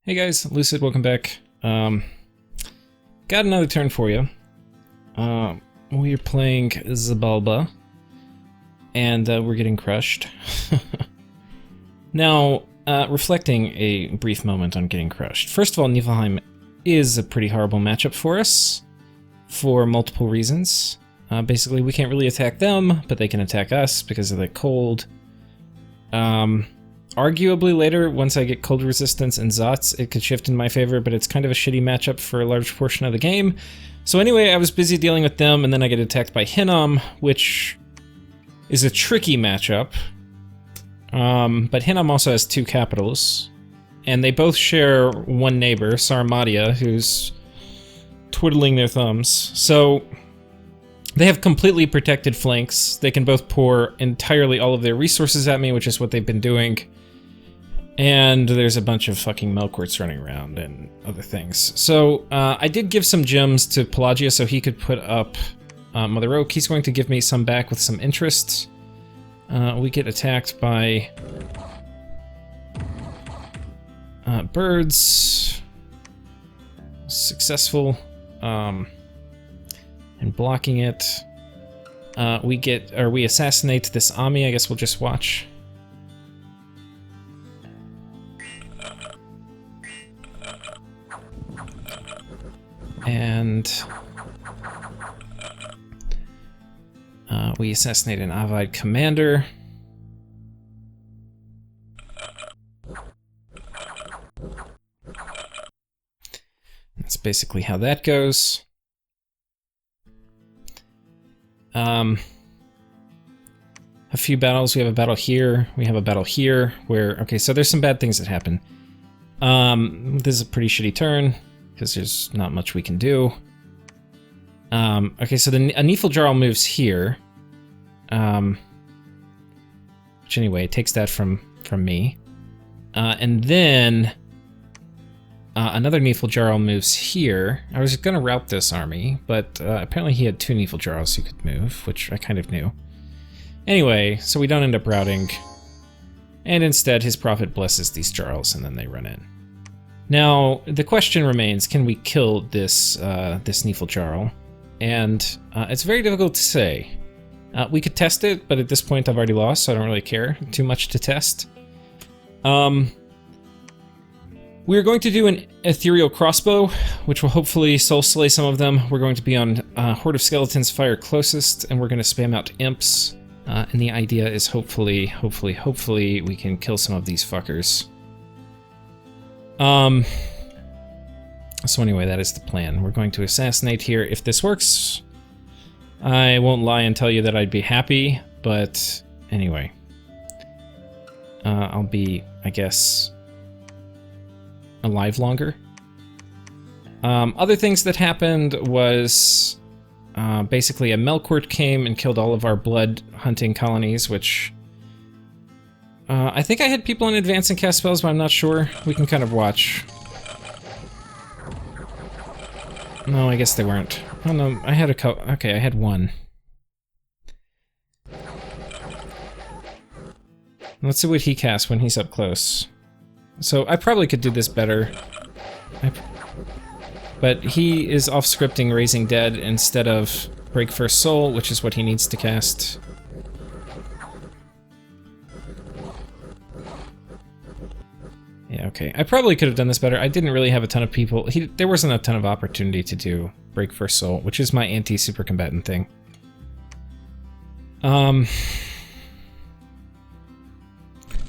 Hey guys, Lucid, welcome back. Got another turn for you. We're playing Xibalba, and we're getting crushed. Now, reflecting a brief moment on getting crushed. First of all, Niflheim is a pretty horrible matchup for us, for multiple reasons. Basically, we can't really attack them, but they can attack us because of the cold. Arguably later, once I get cold resistance and Zots, it could shift in my favor, but it's kind of a shitty matchup for a large portion of the game. So anyway, I was busy dealing with them, and then I get attacked by Hinnom, which is a tricky matchup. But Hinnom also has two capitals, and they both share one neighbor, Sarmatia, who's twiddling their thumbs. So they have completely protected flanks. They can both pour entirely all of their resources at me, which is what they've been doing. And there's a bunch of fucking melquarts running around and other things. So I did give some gems to Pelagia so he could put up Mother Oak. He's going to give me some back with some interest. We get attacked by birds. Successful in blocking it. We assassinate this Ami. I guess we'll just watch. And we assassinate an Avide commander. That's basically how that goes. A few battles. We have a battle here. We have a battle here. Where okay, so there's some bad things that happen. This is a pretty shitty turn, because there's not much we can do. Okay, so a Neefel Jarl moves here. Which anyway, takes that from me. And then another Neefel Jarl moves here. I was gonna rout this army, but apparently he had two Neefel Jarls who could move, which I kind of knew. Anyway, so we don't end up routing. And instead his prophet blesses these Jarls and then they run in. Now, the question remains, can we kill this Neefel Jarl? And it's very difficult to say. We could test it, but at this point I've already lost, so I don't really care too much to test. We're going to do an ethereal crossbow, which will hopefully soul slay some of them. We're going to be on Horde of Skeletons fire closest, and we're going to spam out imps. And the idea is hopefully we can kill some of these fuckers. So anyway, that is the plan. We're going to assassinate here. If this works, I won't lie and tell you that I'd be happy, but anyway. I'll be, I guess, alive longer. Other things that happened was basically a Melqart came and killed all of our blood hunting colonies, which I think I had people in advance and cast spells, but I'm not sure. We can kind of watch. No, I guess they weren't. Oh no, I had a couple. Okay, I had one. Let's see what he casts when he's up close. So I probably could do this better. But he is off scripting Raising Dead instead of Break First Soul, which is what he needs to cast. Yeah, okay. I probably could have done this better. I didn't really have a ton of people. There wasn't a ton of opportunity to do Break First Soul, which is my anti-super combatant thing.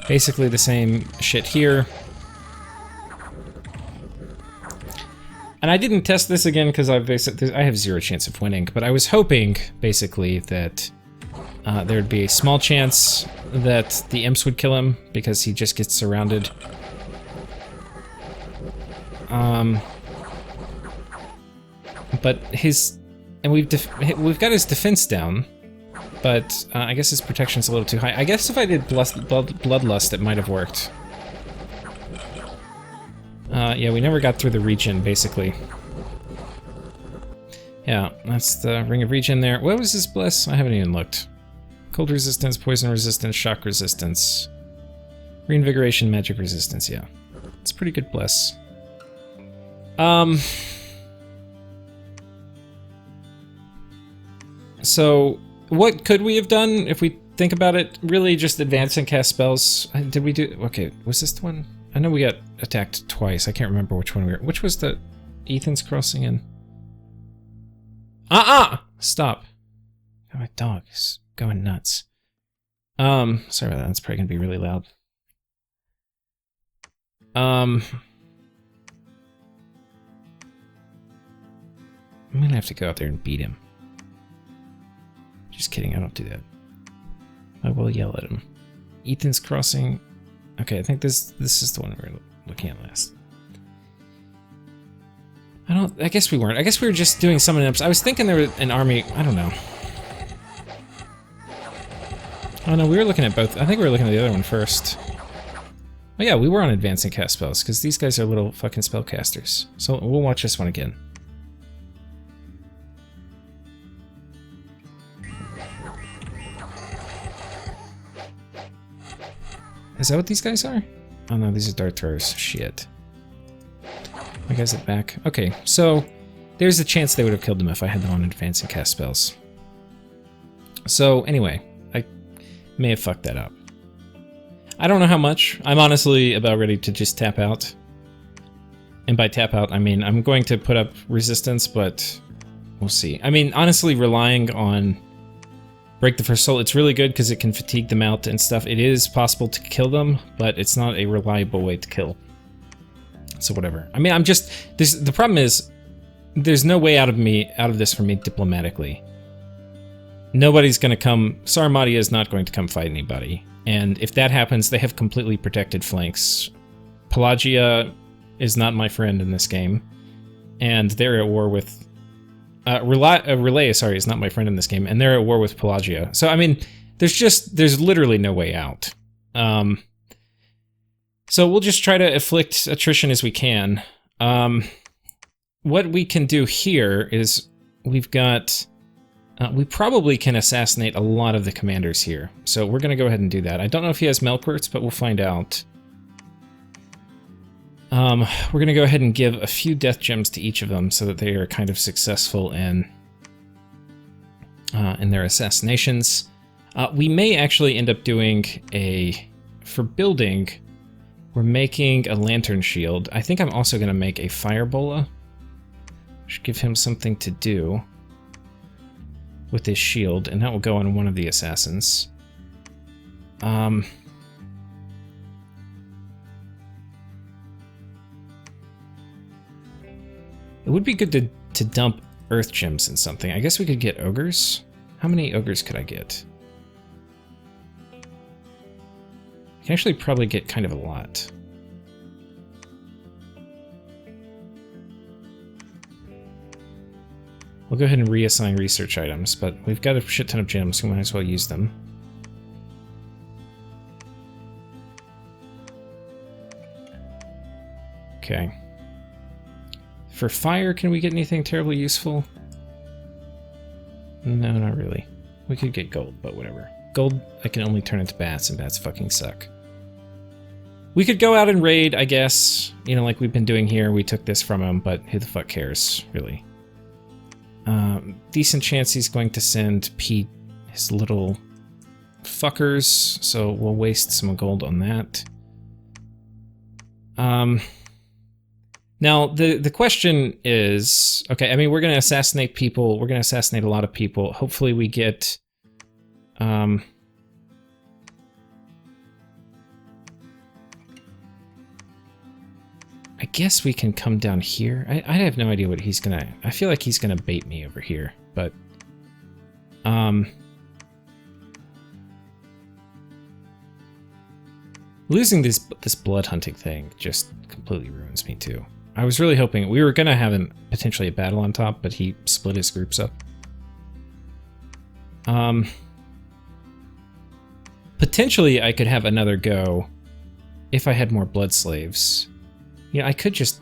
Basically the same shit here. And I didn't test this again because I have zero chance of winning, but I was hoping, basically, that there'd be a small chance that the imps would kill him, because he just gets surrounded. But we've got his defense down, but I guess his protection's a little too high. I guess if I did Bloodlust, it might have worked. Yeah, we never got through the regen, basically. Yeah, that's the Ring of Regen there. What was his bless? I haven't even looked. Cold resistance, poison resistance, shock resistance. Reinvigoration, magic resistance, yeah. It's a pretty good bless. So, what could we have done if we think about it? Really just advance and cast spells. Did we do... Okay, was this the one? I know we got attacked twice. I can't remember which one we were... Which was the... Ethan's crossing in? Stop. Oh, my dog is going nuts. Sorry about that. That's probably gonna be really loud. I'm gonna have to go out there and beat him. Just kidding, I don't do that. I will yell at him. Ethan's crossing. Okay, I think this is the one we were looking at last. I guess we weren't. I guess we were just doing summoning ups. I was thinking there was an army. I don't know. Oh no, we were looking at both. I think we were looking at the other one first. Oh yeah, we were on advancing cast spells, because these guys are little fucking spellcasters. So we'll watch this one again. Is that what these guys are? Oh no, these are dart throwers. Shit. My guys at back. Okay, so there's a chance they would have killed them if I had them on advancing cast spells. So anyway, I may have fucked that up. I don't know how much. I'm honestly about ready to just tap out. And by tap out, I mean I'm going to put up resistance, but we'll see. I mean, honestly, relying on Break the First Soul, it's really good because it can fatigue them out and stuff. It is possible to kill them, but it's not a reliable way to kill. So whatever. I mean, I'm just... the problem is, there's no way out of this for me diplomatically. Nobody's gonna come... Sarmatia is not going to come fight anybody. And if that happens, they have completely protected flanks. Pelagia is not my friend in this game. And they're at war with... Relay, sorry, is not my friend in this game, and they're at war with Pelagia. So, I mean, there's literally no way out. So we'll just try to afflict attrition as we can. What we can do here is we've got... we probably can assassinate a lot of the commanders here. So we're going to go ahead and do that. I don't know if he has Melqarts, but we'll find out. We're going to go ahead and give a few death gems to each of them so that they are kind of successful in their assassinations. We may actually end up doing for building, we're making a lantern shield. I think I'm also going to make a firebola. Should give him something to do with his shield, and that will go on one of the assassins. It would be good to dump earth gems in something. I guess we could get ogres. How many ogres could I get? I can actually probably get kind of a lot. We'll go ahead and reassign research items, but we've got a shit ton of gems, so we might as well use them. Okay. For fire, can we get anything terribly useful? No, not really. We could get gold, but whatever. Gold, I can only turn into bats, and bats fucking suck. We could go out and raid, I guess. You know, like we've been doing here. We took this from him, but who the fuck cares, really? Decent chance he's going to send Pete his little fuckers, so we'll waste some gold on that. Now, the question is, okay, I mean, we're going to assassinate people. We're going to assassinate a lot of people. Hopefully we get... I guess we can come down here. I have no idea what he's going to... I feel like he's going to bait me over here, but... Losing this blood hunting thing just completely ruins me, too. I was really hoping we were going to have potentially a battle on top, but he split his groups up. Potentially, I could have another go if I had more blood slaves. You know, I could just...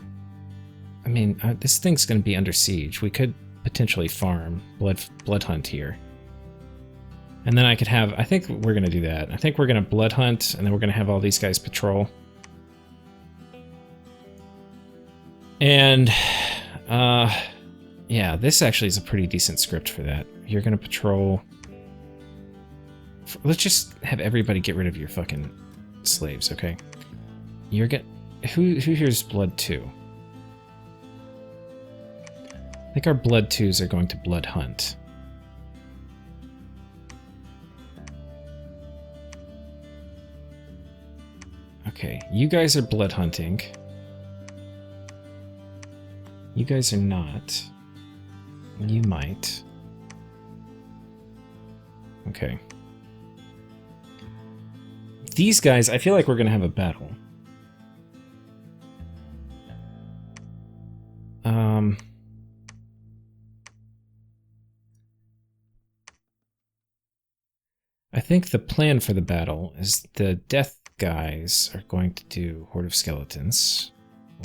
I mean, this thing's going to be under siege. We could potentially farm blood hunt here. And then I could have... I think we're going to do that. I think we're going to blood hunt, and then we're going to have all these guys patrol. And, yeah, this actually is a pretty decent script for that. You're gonna patrol... Let's just have everybody get rid of your fucking slaves, okay? You're get... Who here's Blood 2? I think our Blood 2s are going to Blood Hunt. Okay, you guys are Blood Hunting. You guys are not. You might. Okay. These guys, I feel like we're gonna have a battle. I think the plan for the battle is the death guys are going to do Horde of Skeletons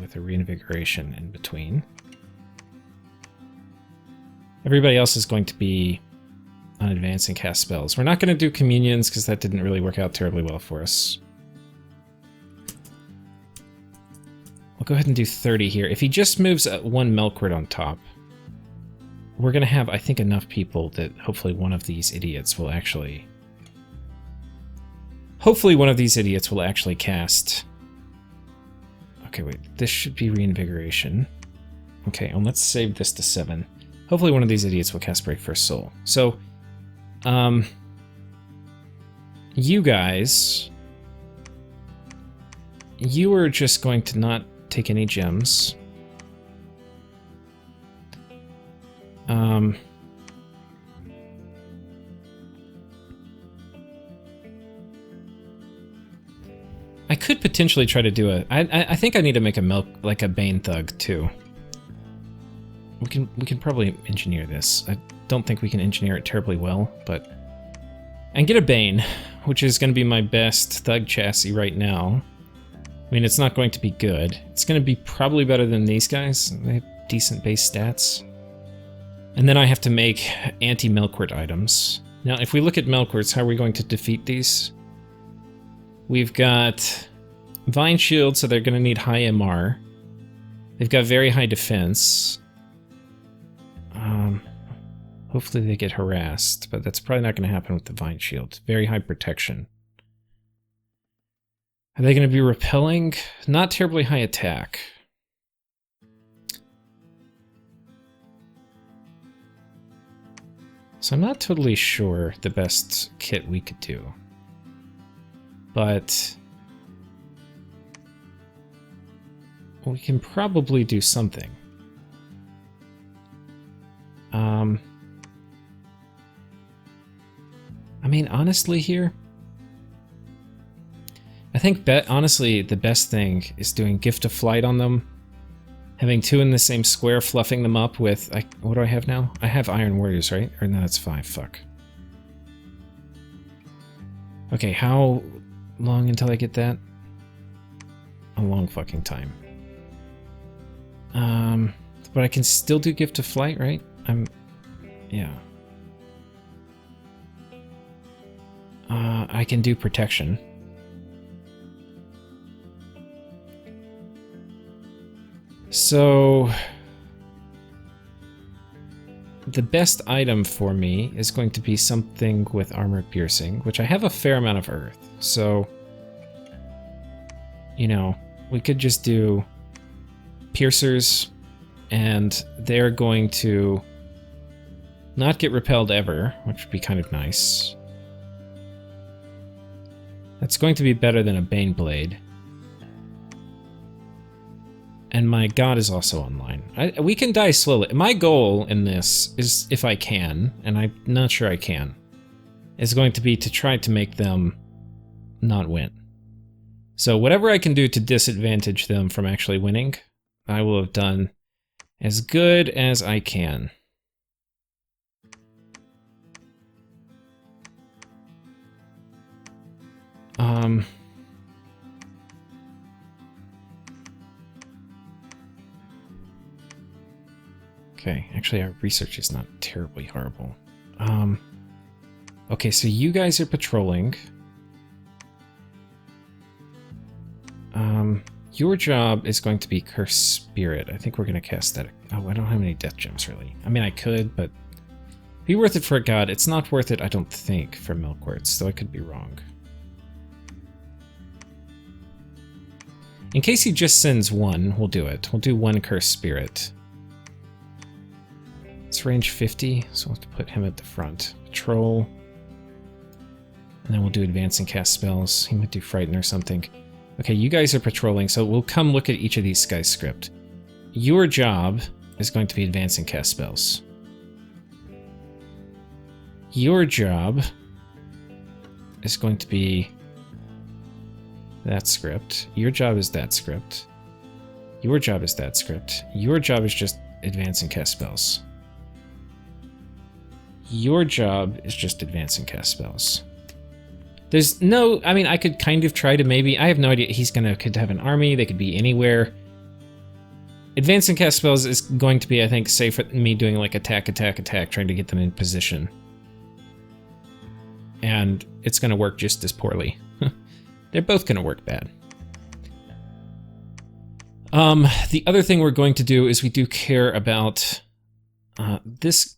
with a reinvigoration in between. Everybody else is going to be on advance and cast spells. We're not going to do communions because that didn't really work out terribly well for us. We'll go ahead and do 30 here. If he just moves one Melqart on top, we're going to have, I think, enough people that hopefully one of these idiots will actually... Hopefully one of these idiots will actually cast... Okay, wait. This should be reinvigoration. Okay, and let's save this to 7. Hopefully one of these idiots will cast Break First Soul. So, you guys... You are just going to not take any gems. I could potentially try to do a... I think I need to make a Bane Thug too. We can probably engineer this. I don't think we can engineer it terribly well, but... And get a Bane, which is going to be my best Thug chassis right now. I mean, it's not going to be good. It's going to be probably better than these guys. They have decent base stats. And then I have to make anti-Melqart items. Now, if we look at Melqarts, how are we going to defeat these? We've got Vine Shield, so they're going to need high MR. They've got very high defense. Hopefully they get harassed, but that's probably not going to happen with the Vine Shield. Very high protection. Are they going to be repelling? Not terribly high attack. So I'm not totally sure the best kit we could do. But we can probably do something. I mean, honestly here, I think honestly the best thing is doing Gift of Flight on them. Having 2 in the same square, fluffing them up with... what do I have now? I have Iron Warriors, right? Or no, that's 5, fuck. Okay, how long until I get that? A long fucking time. But I can still do Gift of Flight, right? Yeah. I can do Protection. So... the best item for me is going to be something with armor piercing, which I have a fair amount of earth. So, you know, we could just do piercers, and they're going to not get repelled ever, which would be kind of nice. That's going to be better than a Bane Blade. And my god is also online. We can die slowly. My goal in this is, if I can, and I'm not sure I can, is going to be to try to make them not win. So whatever I can do to disadvantage them from actually winning, I will have done as good as I can. Okay, actually our research is not terribly horrible. Okay, so you guys are patrolling. your job is going to be Curse Spirit. I think we're going to cast that. Oh, I don't have any death gems, really. I mean, I could, but be worth it for a god. It's not worth it, I don't think, for Melqarts, though I could be wrong. In case he just sends one, we'll do it. We'll do one Curse Spirit. It's range 50, so we'll have to put him at the front. Patrol. And then we'll do advance and cast spells. He might do Frighten or something. Okay, you guys are patrolling, so we'll come look at each of these guys' script. Your job is going to be advance and cast spells. Your job is going to be that script. Your job is that script. Your job is that script. Your job is just advance and cast spells. Your job is just advance and cast spells. There's no, I mean, I could kind of try to maybe, I have no idea, could have an army, they could be anywhere. Advance and cast spells is going to be, I think, safer than me doing like attack, trying to get them in position. And it's going to work just as poorly. They're both going to work bad. The other thing we're going to do is we do care about this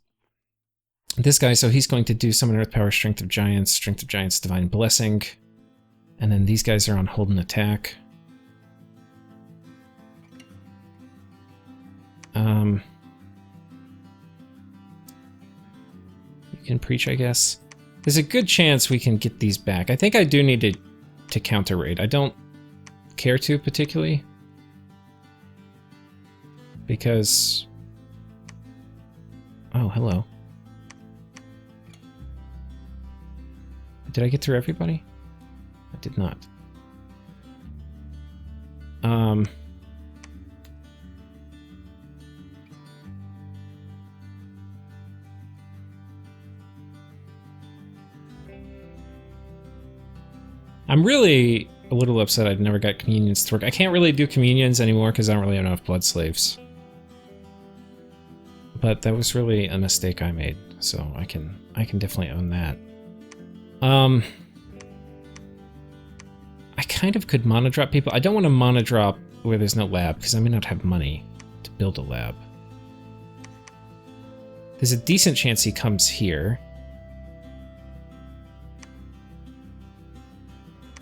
guy, so he's going to do Summon Earth Power, Strength of Giants, Divine Blessing. And then these guys are on Hold and Attack. You can Preach, I guess. There's a good chance we can get these back. I think I do need to counter raid. I don't care to particularly. Because... Oh, hello. Did I get through everybody? I did not. I'm really a little upset I never got communions to work. I can't really do communions anymore because I don't really have enough blood slaves. But that was really a mistake I made, so I can definitely own that. I kind of could monodrop people. I don't want to monodrop where there's no lab, because I may not have money to build a lab. There's a decent chance he comes here.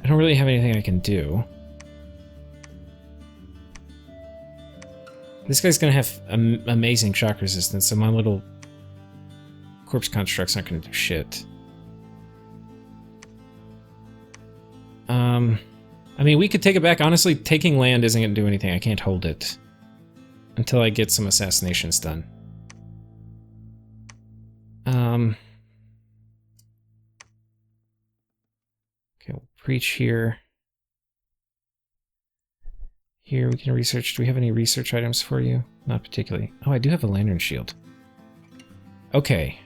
I don't really have anything I can do. This guy's gonna have amazing shock resistance, so my little corpse constructs aren't gonna do shit. I mean, we could take it back. Honestly, taking land isn't going to do anything. I can't hold it until I get some assassinations done. Okay, we'll Preach here. Here, we can research. Do we have any research items for you? Not particularly. Oh, I do have a Lantern Shield. Okay.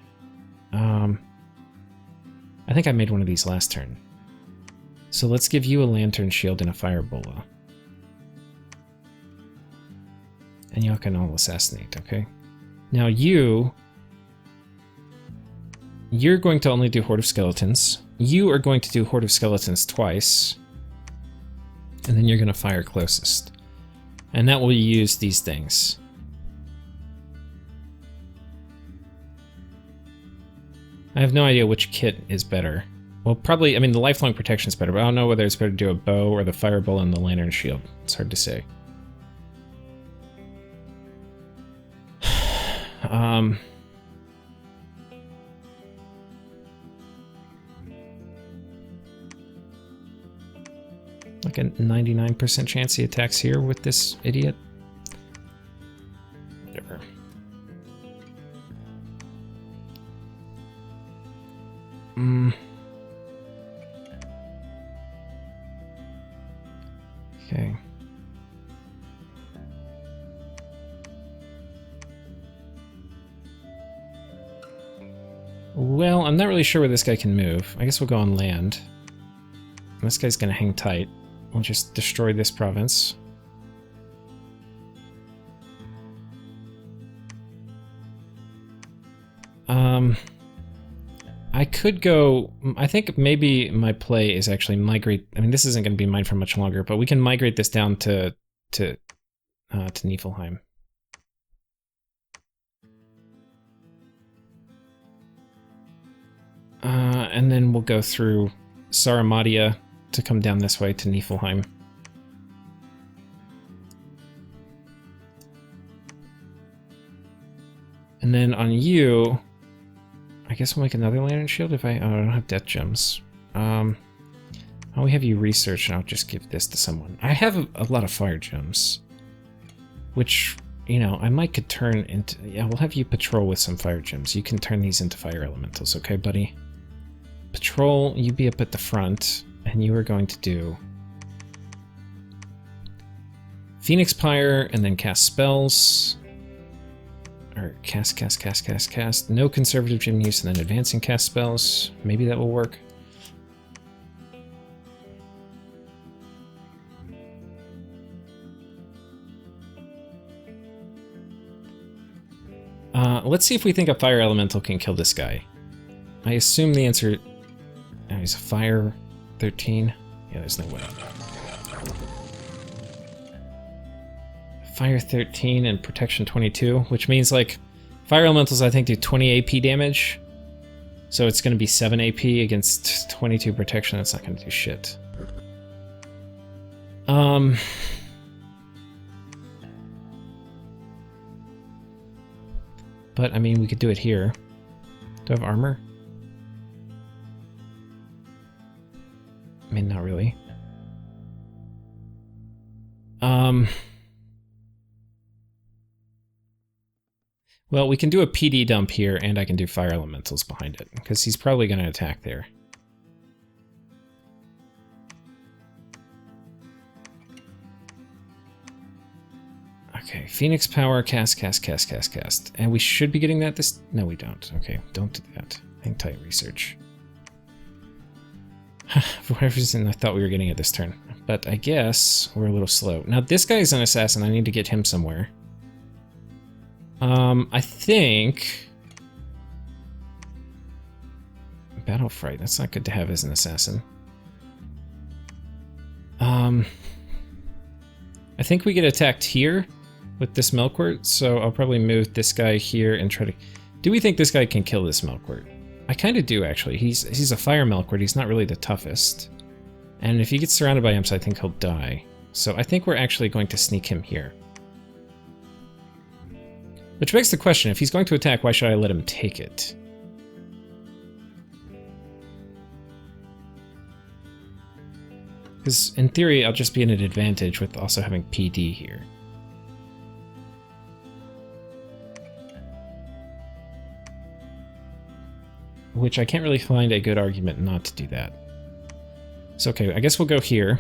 I think I made one of these last turn. So let's give you a Lantern Shield and a Firebola. And y'all can all assassinate, okay? Now you're going to only do Horde of Skeletons. You are going to do Horde of Skeletons twice. And then you're going to fire closest. And that will use these things. I have no idea which kit is better. Well, probably, I mean, the lifelong protection is better, but I don't know whether it's better to do a bow or the Firebola and the Lantern Shield. It's hard to say. Like a 99% chance he attacks here with this idiot. Whatever. Okay. Well, I'm not really sure where this guy can move. I guess we'll go on land. This guy's gonna hang tight. We'll just destroy this province. I could go... I think maybe my play is actually migrate... I mean, this isn't going to be mine for much longer, but we can migrate this down to to Niflheim. And then we'll go through Saramatia to come down this way to Niflheim. And then on you, I guess we'll make another lantern shield if I don't have death gems. I'll have you research and I'll just give this to someone. I have a lot of fire gems, which, you know, I could turn into, yeah, we'll have you patrol with some fire gems. You can turn these into fire elementals, okay, buddy? Patrol, you be up at the front, and you are going to do Phoenix Pyre, and then cast spells. Or cast. No conservative gem use, and then advancing cast spells. Maybe that will work. Let's see if we think a fire elemental can kill this guy. I assume the answer... Oh, he's a fire 13. Yeah, there's no way. Fire 13 and protection 22, which means, like, fire elementals I think do 20 AP damage. So it's going to be 7 AP against 22 protection. That's not going to do shit. But, I mean, we could do it here. Do I have armor? I mean, not really. Well, we can do a PD dump here, and I can do fire elementals behind it, because he's probably going to attack there. Okay, Phoenix Power, cast. And we should be getting that this... No, we don't. Okay, don't do that. Hang tight, research. For whatever reason, I thought we were getting it this turn. But I guess we're a little slow. Now, this guy's an assassin. I need to get him somewhere. I think... Battle Fright. That's not good to have as an assassin. I think we get attacked here with this Melqart, so I'll probably move this guy here and try to... Do we think this guy can kill this Melqart? I kind of do, actually. He's a fire Melqart. He's not really the toughest. And if he gets surrounded by imps, I think he'll die. So I think we're actually going to sneak him here. Which begs the question, if he's going to attack, why should I let him take it? Because in theory, I'll just be in an advantage with also having PD here. Which I can't really find a good argument not to do that. So okay, I guess we'll go here.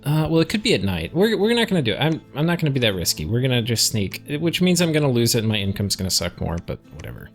Well, it could be at night. We're not going to do it. I'm not going to be that risky. We're going to just sneak, which means I'm going to lose it and my income's going to suck more, but whatever.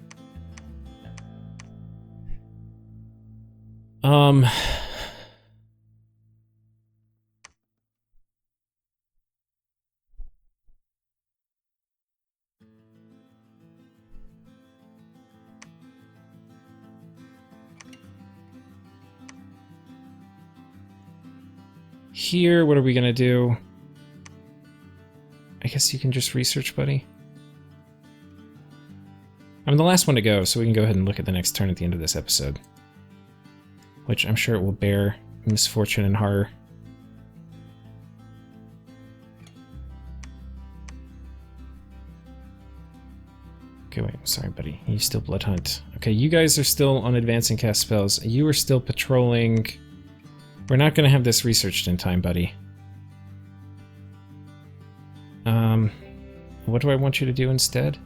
Here, what are we gonna do? I guess you can just research, buddy. I'm the last one to go, so we can go ahead and look at the next turn at the end of this episode. Which I'm sure it will bear misfortune and horror. Okay, wait, sorry, buddy. You still Blood Hunt. Okay, you guys are still on advancing cast spells. You are still patrolling... We're not going to have this researched in time, buddy. What do I want you to do instead?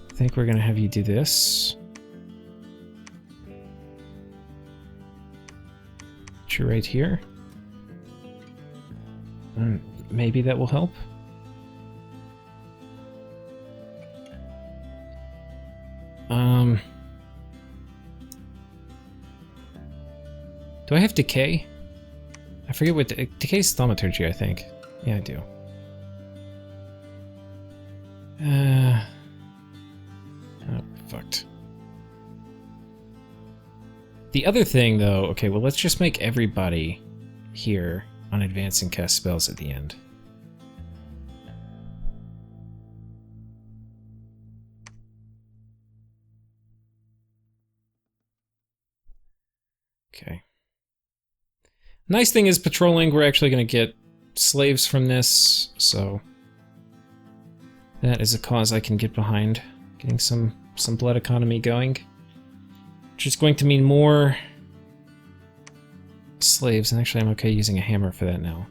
I think we're going to have you do this. Put you right here. Maybe that will help. Do I have decay? I forget what decay is thaumaturgy, I think. Yeah, I do. Oh, fucked. The other thing, though, okay, well, let's just make everybody here on advance and cast spells at the end. Okay. Nice thing is patrolling, we're actually going to get slaves from this, so that is a cause I can get behind. Getting some blood economy going. Which is going to mean more slaves, and actually I'm okay using a hammer for that now.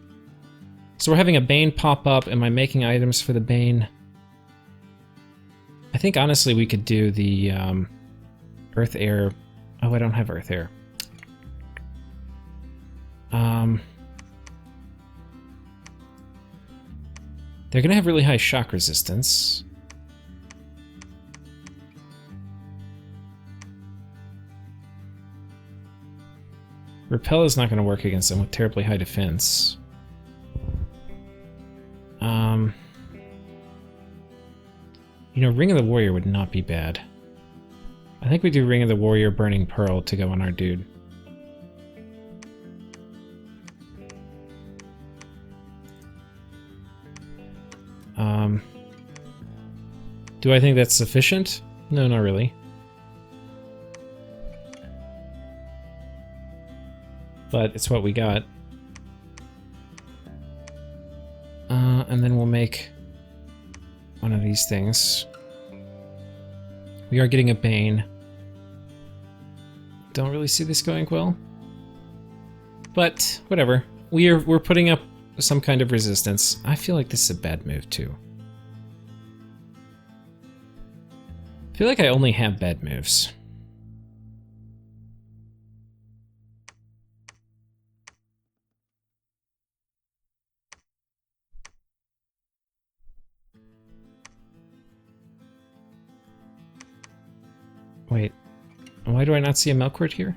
So we're having a Bane pop up. Am I making items for the Bane? I think honestly we could do the Earth Air. Oh, I don't have Earth Air. They're gonna have really high shock resistance. Repel is not going to work against them with terribly high defense. You know, Ring of the Warrior would not be bad. I think we do Ring of the Warrior Burning Pearl to go on our dude. Do I think that's sufficient? No, not really. But it's what we got. And then we'll make one of these things. We are getting a Bane. Don't really see this going well. But whatever. We're putting up some kind of resistance. I feel like this is a bad move too. I feel like I only have bad moves. Wait, why do I not see a Melqart here?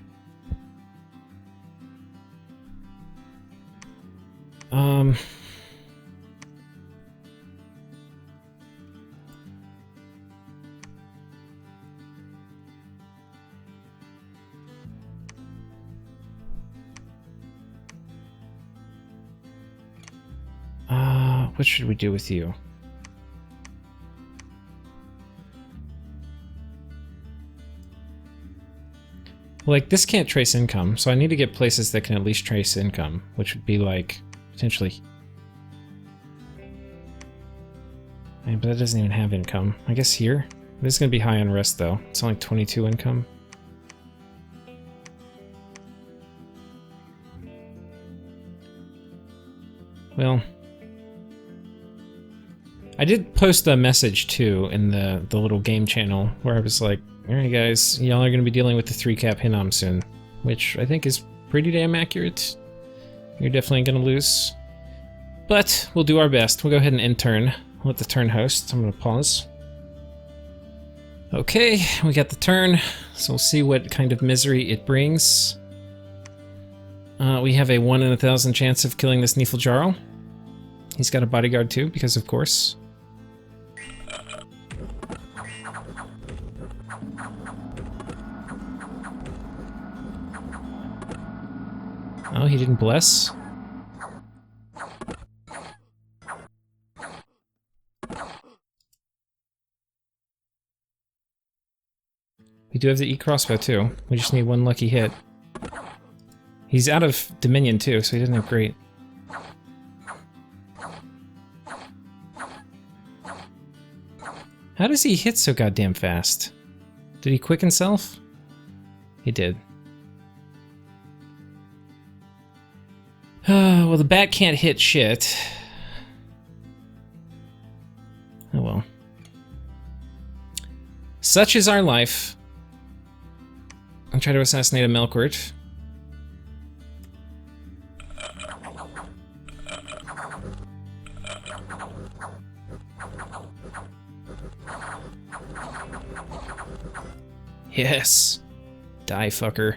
What should we do with you? Like, this can't trace income, so I need to get places that can at least trace income, which would be like, potentially... But that doesn't even have income. I guess here? This is going to be high on rest, though. It's only 22 income. Well... I did post a message, too, in the little game channel, where I was like, alright guys, y'all are going to be dealing with the 3-cap Hinnom soon, which I think is pretty damn accurate. You're definitely going to lose. But we'll do our best. We'll go ahead and end turn. Let the turn host. I'm going to pause. Okay, we got the turn, so we'll see what kind of misery it brings. We have a 1 in 1,000 chance of killing this Nifljarl. He's got a bodyguard too, because of course. Oh, he didn't bless? We do have the E-crossbow too. We just need one lucky hit. He's out of Dominion too, so he doesn't have great. How does he hit so goddamn fast? Did he quick himself? He did. Well, the bat can't hit shit. Oh well. Such is our life. I'll try to assassinate a Melqart. Yes. Die, fucker.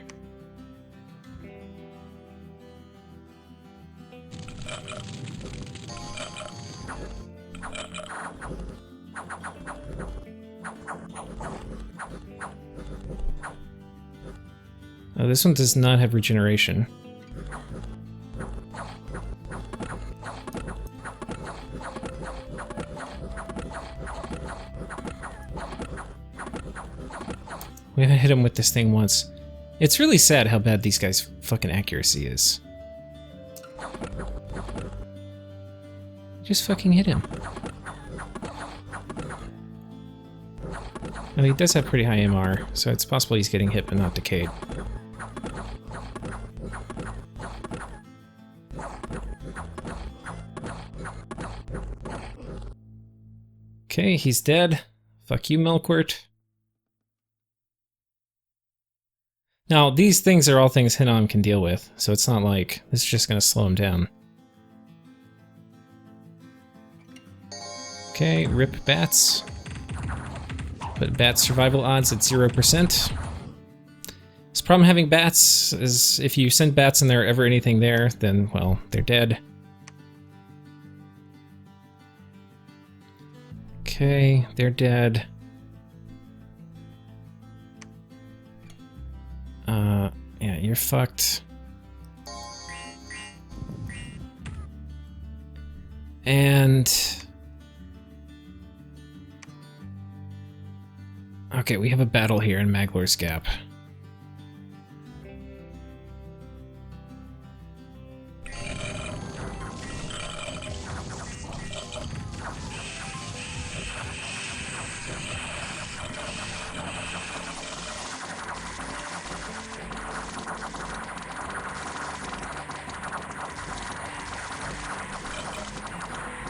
Oh, this one does not have regeneration. We haven't hit him with this thing once. It's really sad how bad these guys' fucking accuracy is. Just fucking hit him. I mean, he does have pretty high MR, so it's possible he's getting hit but not decayed. Okay, he's dead. Fuck you, Melqart. Now, these things are all things Hinnom can deal with, so it's not like this is just going to slow him down. Okay, rip bats. Put bat survival odds at 0%. This problem having bats is if you send bats and there are ever anything there, then, well, they're dead. Okay, they're dead. Yeah, you're fucked. And... okay, we have a battle here in Maglar's Gap.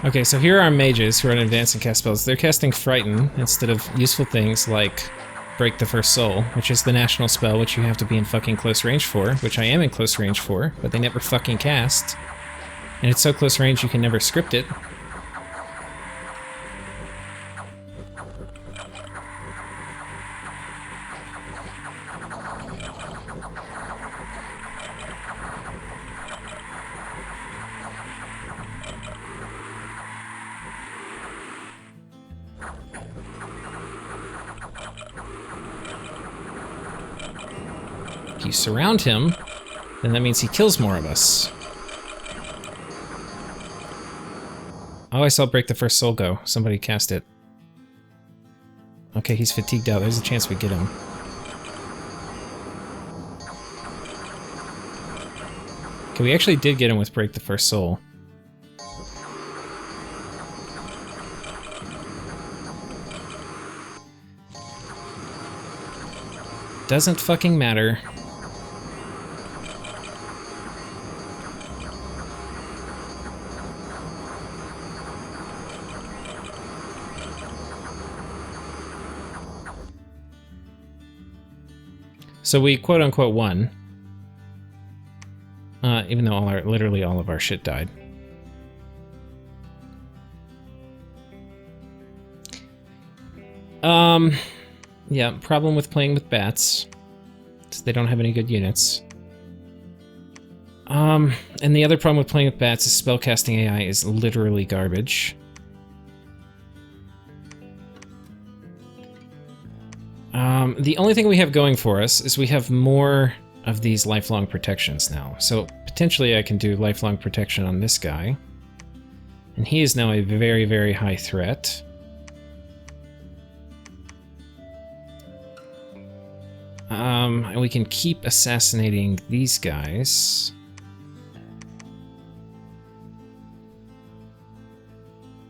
Okay, so here are our mages who are in advance and cast spells. They're casting Frighten instead of useful things like Break the First Soul, which is the national spell which you have to be in fucking close range for, which I am in close range for, but they never fucking cast. And it's so close range you can never script it. If you surround him, then that means he kills more of us. Oh, I saw Break the First Soul go. Somebody cast it. Okay, he's fatigued out. There's a chance we get him. Okay, we actually did get him with Break the First Soul. Doesn't fucking matter. So we quote-unquote won. Even though literally all of our shit died. Yeah, problem with playing with bats. They don't have any good units. And the other problem with playing with bats is spellcasting AI is literally garbage. The only thing we have going for us is we have more of these lifelong protections now. So potentially I can do lifelong protection on this guy. And he is now a very, very high threat. And we can keep assassinating these guys.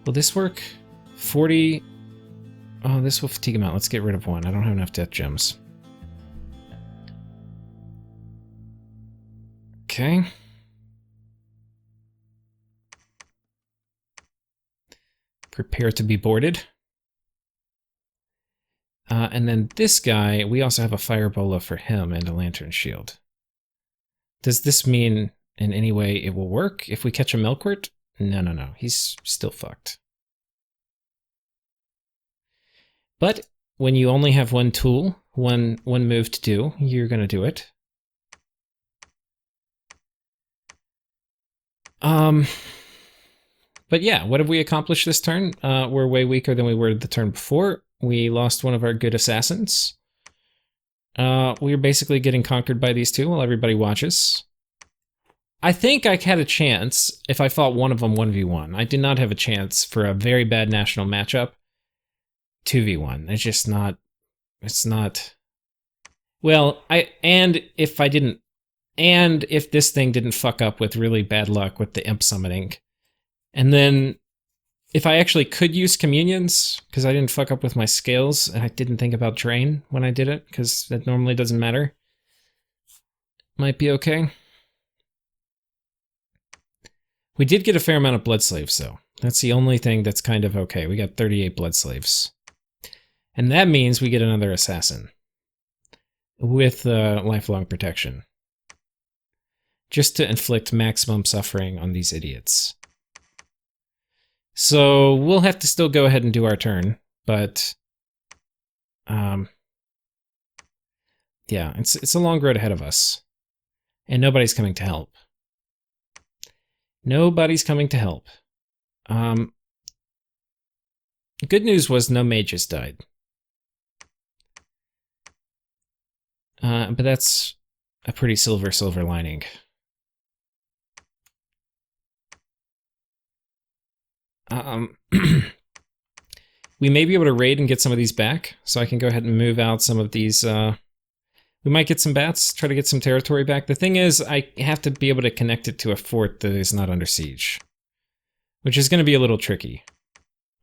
Will this work? 40... oh, this will fatigue him out. Let's get rid of one. I don't have enough death gems. Okay. Prepare to be boarded. And then this guy, we also have a firebola for him and a lantern shield. Does this mean in any way it will work if we catch a Melqart? No, no, no. He's still fucked. But when you only have one tool, one move to do, you're going to do it. But yeah, what have we accomplished this turn? We're way weaker than we were the turn before. We lost one of our good assassins. We're basically getting conquered by these two while everybody watches. I think I had a chance if I fought one of them 1v1. I did not have a chance for a very bad national matchup 2v1. It's just not... It's not... Well, if this thing didn't fuck up with really bad luck with the imp summoning, and then if I actually could use communions, because I didn't fuck up with my scales, and I didn't think about drain when I did it, because that normally doesn't matter, might be okay. We did get a fair amount of blood slaves, though. That's the only thing that's kind of okay. We got 38 blood slaves. And that means we get another assassin. With lifelong protection. Just to inflict maximum suffering on these idiots. So we'll have to still go ahead and do our turn, but yeah, it's a long road ahead of us. And nobody's coming to help. Nobody's coming to help. Good news was no mages died. But that's a pretty silver lining. We may be able to raid and get some of these back, so I can go ahead and move out some of these. We might get some bats, try to get some territory back. The thing is, I have to be able to connect it to a fort that is not under siege, which is going to be a little tricky.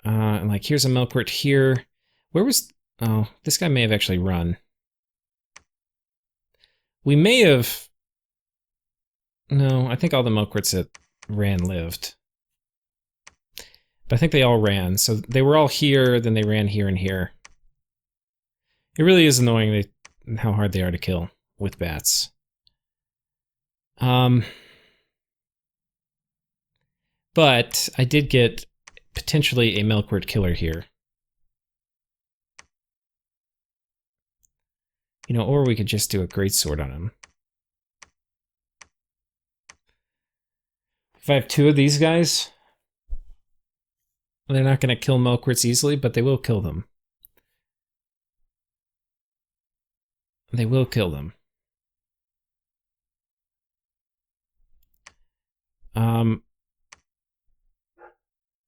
And like, here's a Melqart here. Where was... Oh, this guy may have actually run. We may have... No, I think all the Melqarts that ran lived. But I think they all ran. So they were all here, then they ran here and here. It really is annoying how hard they are to kill with bats. But I did get potentially a Melqart killer here. You know, or we could just do a greatsword on him. If I have two of these guys, they're not going to kill Melqarts easily, but they will kill them. They will kill them.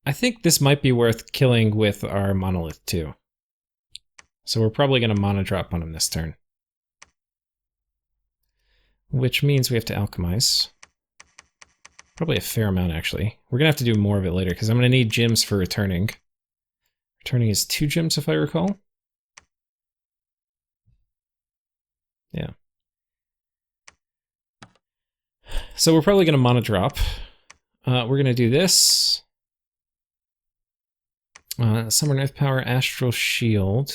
I think this might be worth killing with our monolith too. So we're probably going to mono drop on him this turn. Which means we have to alchemize. Probably a fair amount, actually. We're going to have to do more of it later, because I'm going to need gems for returning. Returning is 2 gems, if I recall. Yeah. So we're probably going to mono drop. We're going to do this. Summon Earth Power, Astral Shield.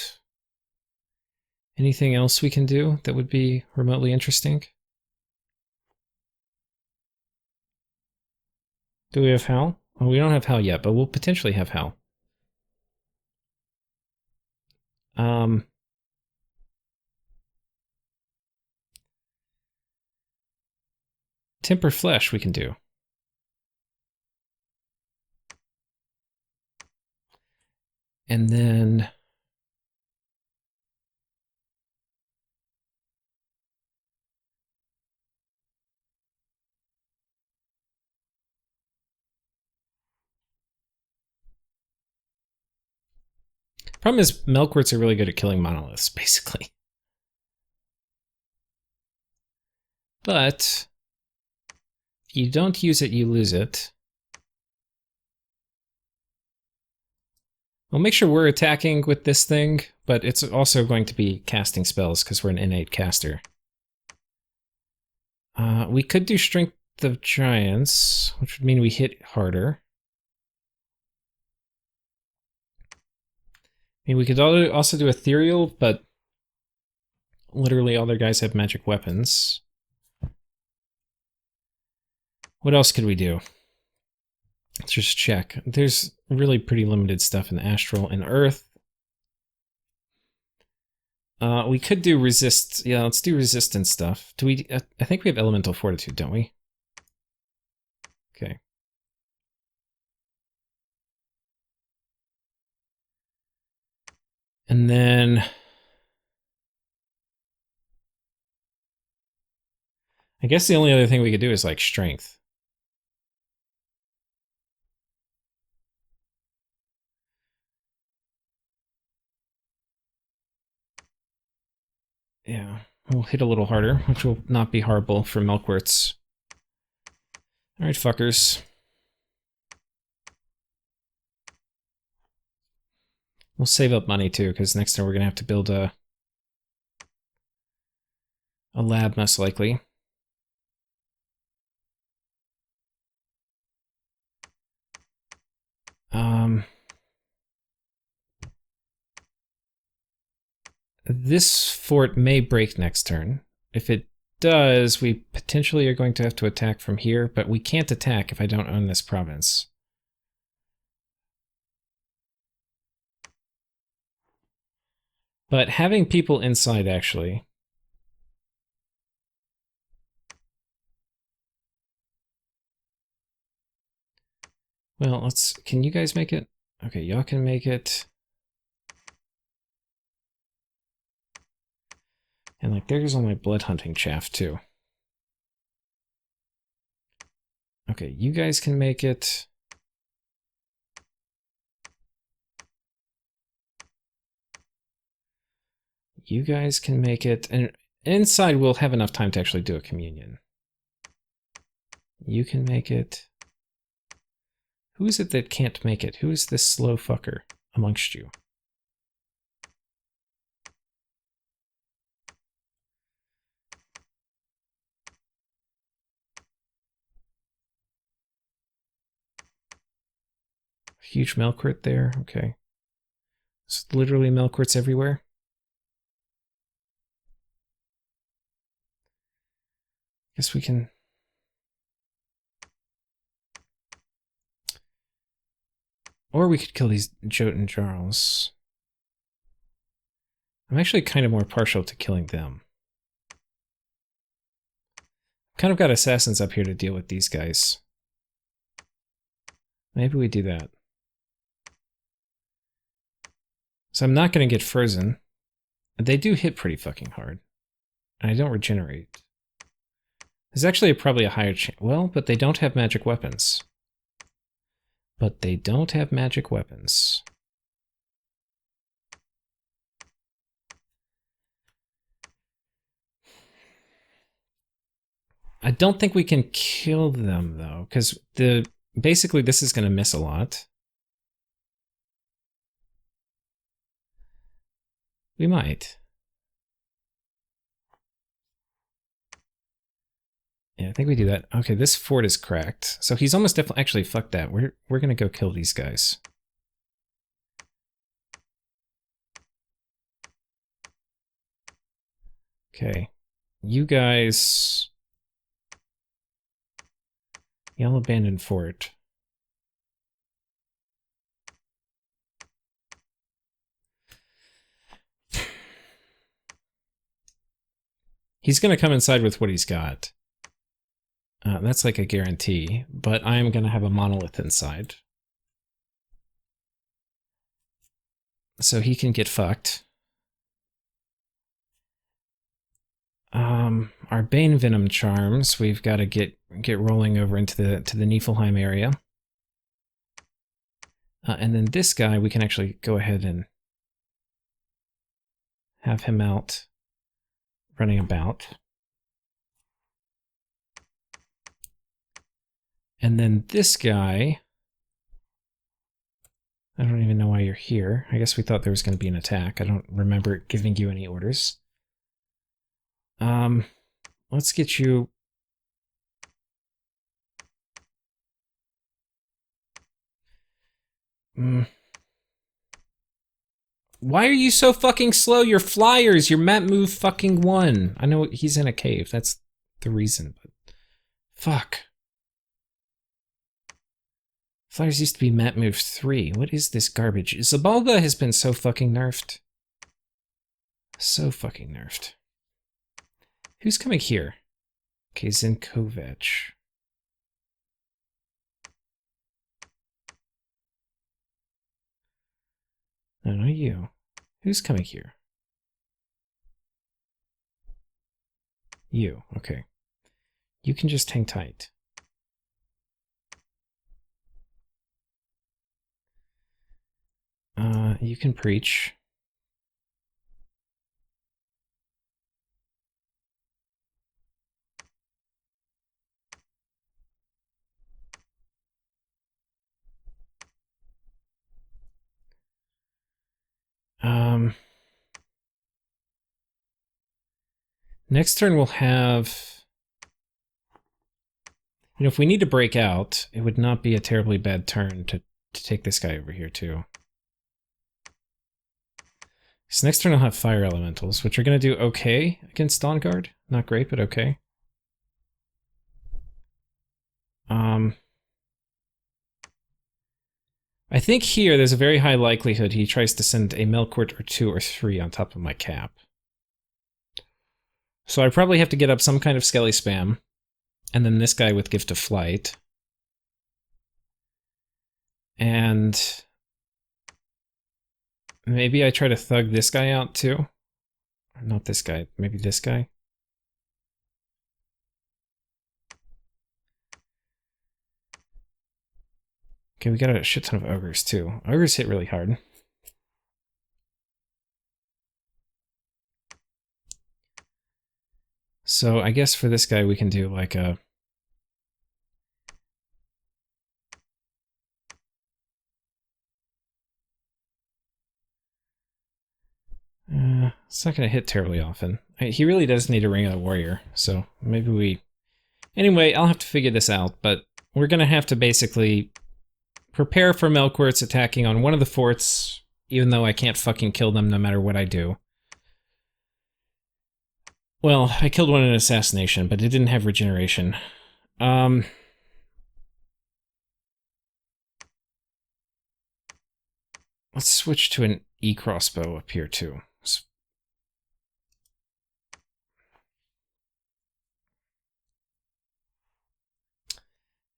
Anything else we can do that would be remotely interesting? Do we have Hal? Oh, we don't have Hal yet, but we'll potentially have Hal. Temper Flesh we can do. And then... Problem is, Melqarts are really good at killing monoliths, basically. But if you don't use it, you lose it. We'll make sure we're attacking with this thing, but it's also going to be casting spells because we're an innate caster. We could do Strength of Giants, which would mean we hit harder. I mean, we could also do Ethereal, but literally all their guys have magic weapons. What else could we do? Let's just check. There's really pretty limited stuff in Astral and Earth. We could do resist. Yeah, let's do resistance stuff. Do we? I think we have Elemental Fortitude, don't we? Okay. And then I guess the only other thing we could do is like strength. Yeah, we'll hit a little harder, which will not be horrible for Melqarts. Alright, fuckers. We'll save up money too, because next time we're gonna have to build a lab, most likely. This fort may break next turn. If it does, we potentially are going to have to attack from here, but we can't attack if I don't own this province. But having people inside, actually... Well, let's... Can you guys make it? Okay, y'all can make it. And, like, there's all my blood hunting chaff, too. Okay, you guys can make it. You guys can make it. And inside, we'll have enough time to actually do a communion. You can make it. Who is it that can't make it? Who is this slow fucker amongst you? Huge melquart there. Okay. It's literally melquarts everywhere. Guess we can... Or we could kill these Jotun Jarls. I'm actually kind of more partial to killing them. Kind of got assassins up here to deal with these guys. Maybe we do that. So I'm not going to get frozen. They do hit pretty fucking hard. And I don't regenerate. There's actually probably a higher chance. Well, but they don't have magic weapons. But they don't have magic weapons. I don't think we can kill them, though, because basically this is going to miss a lot. We might. Yeah, I think we do that. Okay, this fort is cracked. So he's almost definitely... Actually, fuck that. We're going to go kill these guys. Okay. You guys... Y'all abandoned fort. He's going to come inside with what he's got. That's like a guarantee, but I am going to have a monolith inside. So he can get fucked. Our Bane Venom charms, we've got to get rolling over into the Niflheim area. And then this guy, we can actually go ahead and have him out running about. And then this guy, I don't even know why you're here. I guess we thought there was going to be an attack. I don't remember giving you any orders. Let's get you... Why are you so fucking slow? Your flyers, your map move fucking 1. I know he's in a cave. That's the reason, but... Fuck. Flyers used to be map move 3. What is this garbage? Xibalba has been so fucking nerfed. So fucking nerfed. Who's coming here? Okay, Zinkovich. No, not you. Who's coming here? You, okay. You can just hang tight. You can preach. Next turn we'll have... You know, if we need to break out, it would not be a terribly bad turn to take this guy over here, too. So next turn I'll have Fire Elementals, which are going to do okay against Dawn Guard. Not great, but okay. I think here there's a very high likelihood he tries to send a Melqart or 2 or 3 on top of my cap. So I probably have to get up some kind of Skelly spam, and then this guy with Gift of Flight. And maybe I try to thug this guy out too. Not this guy, maybe this guy. Okay, we got a shit ton of ogres too. Ogres hit really hard. So I guess for this guy we can do like a... it's not going to hit terribly often. He really does need a Ring of the Warrior, so maybe we... Anyway, I'll have to figure this out, but we're going to have to basically prepare for Melqarts attacking on one of the forts, even though I can't fucking kill them no matter what I do. Well, I killed one in assassination, but it didn't have regeneration. Let's switch to an E-crossbow up here, too.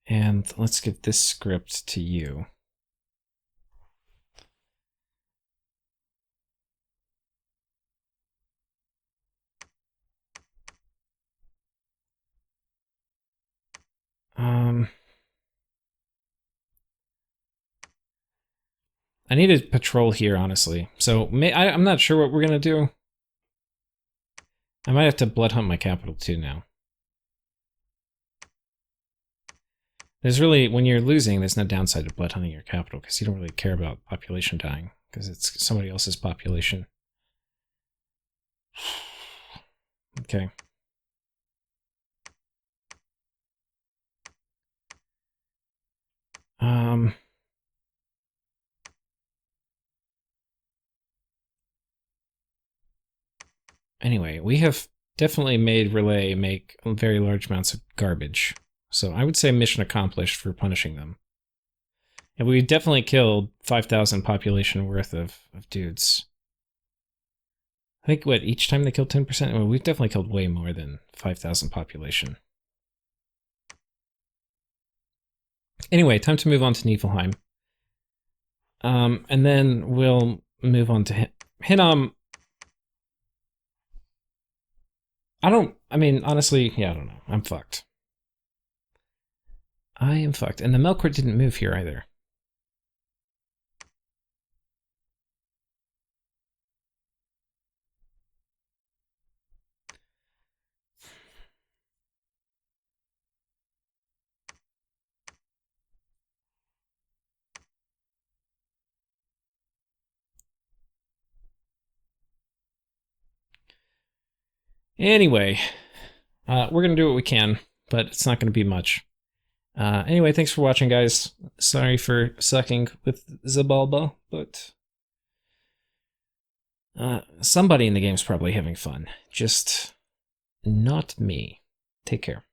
And let's give this script to you. I need a patrol here, honestly. So I'm not sure what we're going to do. I might have to blood hunt my capital too now. There's really, when you're losing, there's no downside to blood hunting your capital because you don't really care about population dying because it's somebody else's population. Okay. Anyway, we have definitely made Relay make very large amounts of garbage. So I would say mission accomplished for punishing them. And we definitely killed 5,000 population worth of dudes. I think, what, each time they killed 10%? Well, we've definitely killed way more than 5,000 population. Anyway, time to move on to Niflheim. And then we'll move on to Hinnom. I mean, honestly, yeah, I don't know. I'm fucked. I am fucked. And the Melqart didn't move here either. Anyway, we're going to do what we can, but it's not going to be much. Anyway, thanks for watching, guys. Sorry for sucking with Xibalba, but somebody in the game's probably having fun. Just not me. Take care.